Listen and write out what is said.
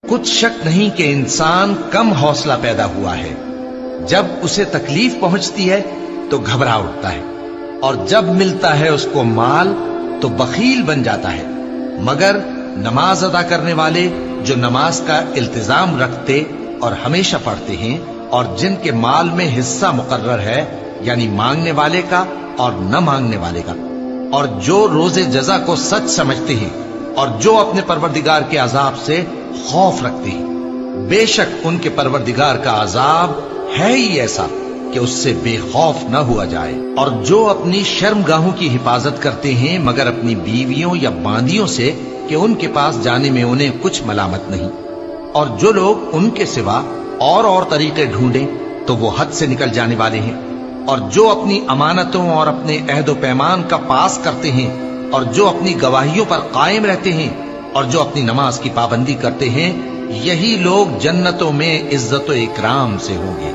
کچھ شک نہیں کہ انسان کم حوصلہ پیدا ہوا ہے، جب اسے تکلیف پہنچتی ہے تو گھبرا اٹھتا ہے، اور جب ملتا ہے اس کو مال تو بخیل بن جاتا ہے۔ مگر نماز ادا کرنے والے جو نماز کا التزام رکھتے اور ہمیشہ پڑھتے ہیں، اور جن کے مال میں حصہ مقرر ہے، یعنی مانگنے والے کا اور نہ مانگنے والے کا، اور جو روز جزا کو سچ سمجھتے ہیں، اور جو اپنے پروردگار کے عذاب سے خوف رکھتے ہیں، بے شک ان کے پروردگار کا عذاب ہے ہی ایسا کہ اس سے بے خوف نہ ہوا جائے۔ اور جو اپنی شرمگاہوں کی حفاظت کرتے ہیں مگر اپنی بیویوں یا باندیوں سے کہ ان کے پاس جانے میں انہیں کچھ ملامت نہیں، اور جو لوگ ان کے سوا اور طریقے ڈھونڈیں تو وہ حد سے نکل جانے والے ہیں، اور جو اپنی امانتوں اور اپنے عہد و پیمان کا پاس کرتے ہیں، اور جو اپنی گواہیوں پر قائم رہتے ہیں، اور جو اپنی نماز کی پابندی کرتے ہیں، یہی لوگ جنتوں میں عزت و اکرام سے ہوں گے۔